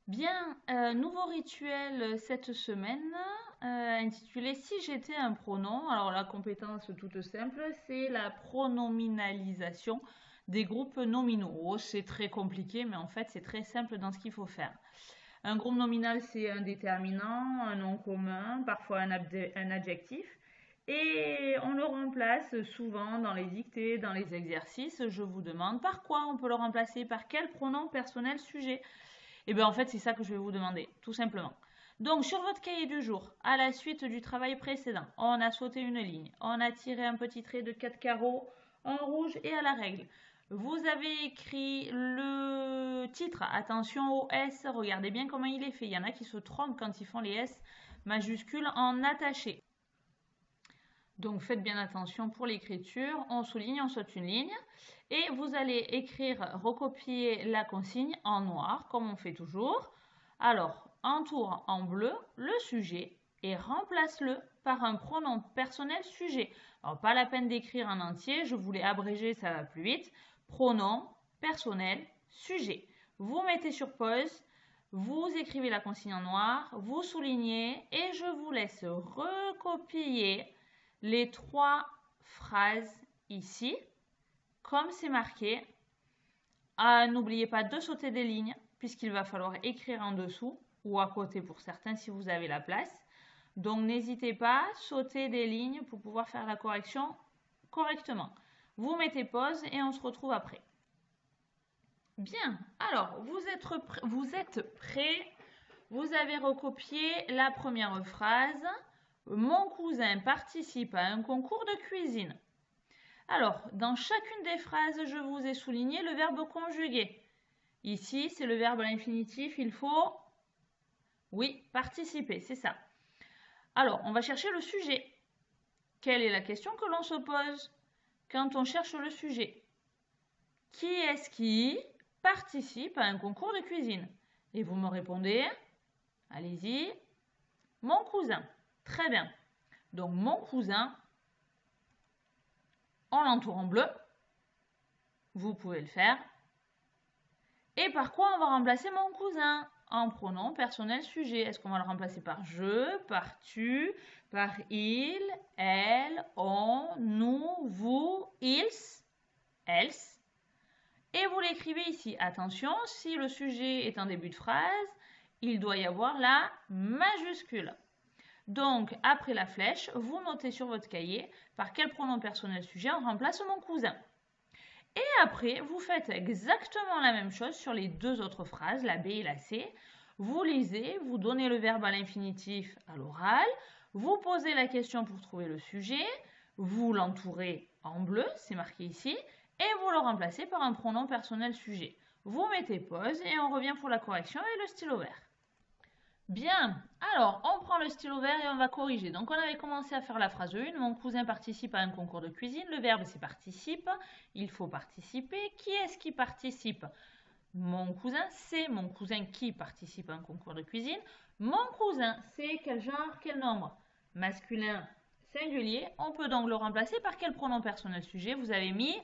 Bien, nouveau rituel cette semaine, intitulé Si j'étais un pronom. Alors la compétence toute simple, c'est la pronominalisation des groupes nominaux. Oh, c'est très compliqué, mais en fait c'est très simple dans ce qu'il faut faire. Un groupe nominal, c'est un déterminant, un nom commun, parfois un adjectif. Et on le remplace souvent dans les dictées, dans les exercices. Je vous demande par quoi on peut le remplacer, par quel pronom personnel sujet. Et bien en fait, c'est ça que je vais vous demander, tout simplement. Donc sur votre cahier du jour, à la suite du travail précédent, on a sauté une ligne, on a tiré un petit trait de 4 carreaux en rouge et à la règle. Vous avez écrit le titre, attention au S, regardez bien comment il est fait. Il y en a qui se trompent quand ils font les S majuscules en attaché. Donc faites bien attention pour l'écriture, on souligne, on saute une ligne et vous allez écrire, recopier la consigne en noir comme on fait toujours. Alors entoure en bleu le sujet et remplace-le par un pronom personnel sujet. Alors pas la peine d'écrire en entier, je voulais abréger, ça va plus vite. Pronom personnel sujet. Vous mettez sur pause, vous écrivez la consigne en noir, vous soulignez et je vous laisse recopier les 3 phrases ici, comme c'est marqué. N'oubliez pas de sauter des lignes, puisqu'il va falloir écrire en dessous, ou à côté pour certains si vous avez la place. Donc n'hésitez pas, sauter des lignes pour pouvoir faire la correction correctement. Vous mettez pause et on se retrouve après. Bien, alors vous êtes prêts. Vous avez recopié la première phrase. Mon cousin participe à un concours de cuisine. Alors, dans chacune des phrases, je vous ai souligné le verbe conjugué. Ici, c'est le verbe à l'infinitif, il faut, oui, participer, c'est ça. Alors, on va chercher le sujet. Quelle est la question que l'on se pose quand on cherche le sujet? Qui est-ce qui participe à un concours de cuisine? Et vous me répondez, allez-y, mon cousin. Très bien. Donc, mon cousin, on l'entoure en bleu. Vous pouvez le faire. Et par quoi on va remplacer mon cousin? En pronom personnel sujet. Est-ce qu'on va le remplacer par je, par tu, par il, elle, on, nous, vous, ils, else? Et vous l'écrivez ici. Attention, si le sujet est en début de phrase, il doit y avoir la majuscule. Donc, après la flèche, vous notez sur votre cahier par quel pronom personnel sujet on remplace mon cousin. Et après, vous faites exactement la même chose sur les deux autres phrases, la B et la C. Vous lisez, vous donnez le verbe à l'infinitif à l'oral, vous posez la question pour trouver le sujet, vous l'entourez en bleu, c'est marqué ici, et vous le remplacez par un pronom personnel sujet. Vous mettez pause et on revient pour la correction avec le stylo vert. Bien, alors on prend le stylo vert et on va corriger. Donc on avait commencé à faire la phrase 1, mon cousin participe à un concours de cuisine, le verbe c'est participe, il faut participer. Qui est-ce qui participe? Mon cousin, c'est mon cousin qui participe à un concours de cuisine. Mon cousin, c'est quel genre, quel nombre? Masculin, singulier. On peut donc le remplacer par quel pronom personnel sujet? Vous avez mis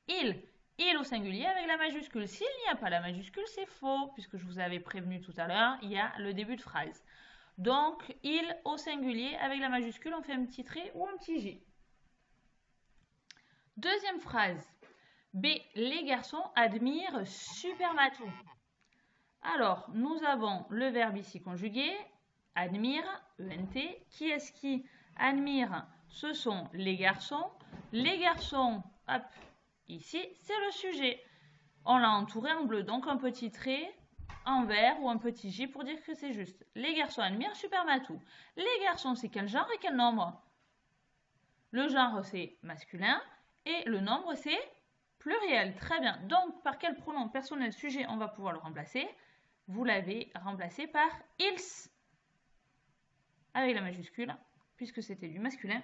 il. Il au singulier avec la majuscule. S'il n'y a pas la majuscule, c'est faux, puisque je vous avais prévenu tout à l'heure, il y a le début de phrase. Donc, il au singulier avec la majuscule, on fait un petit trait ou un petit J. Deuxième phrase. B. Les garçons admirent Super Matou. Alors, nous avons le verbe ici conjugué, admire, ENT. Qui est-ce qui admire? Ce sont les garçons. Les garçons, hop, ici, c'est le sujet. On l'a entouré en bleu, donc un petit trait en vert ou un petit J pour dire que c'est juste. Les garçons admirent Super Matou. Les garçons, c'est quel genre et quel nombre? Le genre, c'est masculin et le nombre, c'est pluriel. Très bien. Donc, par quel pronom personnel sujet on va pouvoir le remplacer? Vous l'avez remplacé par ils avec la majuscule, puisque c'était du masculin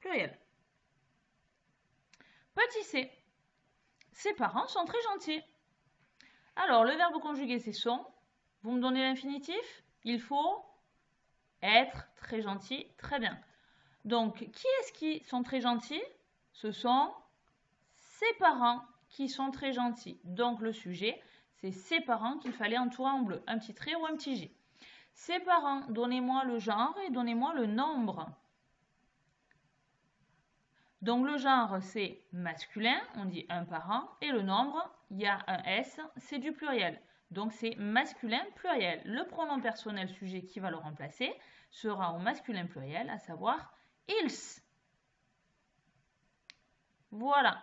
pluriel. Petit c. Ses parents sont très gentils. Alors, le verbe conjugué, c'est sont. Vous me donnez l'infinitif? Il faut être très gentil. Très bien. Donc, qui est-ce qui sont très gentils? Ce sont ses parents qui sont très gentils. Donc, le sujet, c'est ses parents qu'il fallait entourer en bleu, un petit trait ou un petit G. Ses parents, donnez-moi le genre et donnez-moi le nombre. Donc le genre, c'est masculin, on dit un parent, et le nombre, il y a un S, c'est du pluriel. Donc c'est masculin pluriel. Le pronom personnel sujet qui va le remplacer sera au masculin pluriel, à savoir ils. Voilà.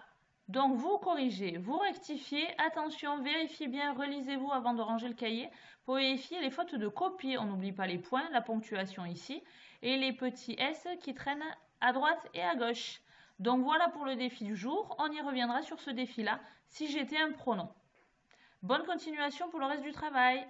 Donc vous corrigez, vous rectifiez, attention, vérifiez bien, relisez-vous avant de ranger le cahier pour vérifier les fautes de copie. On n'oublie pas les points, la ponctuation ici, et les petits S qui traînent à droite et à gauche. Donc voilà pour le défi du jour, on y reviendra sur ce défi-là si j'étais un pronom. Bonne continuation pour le reste du travail.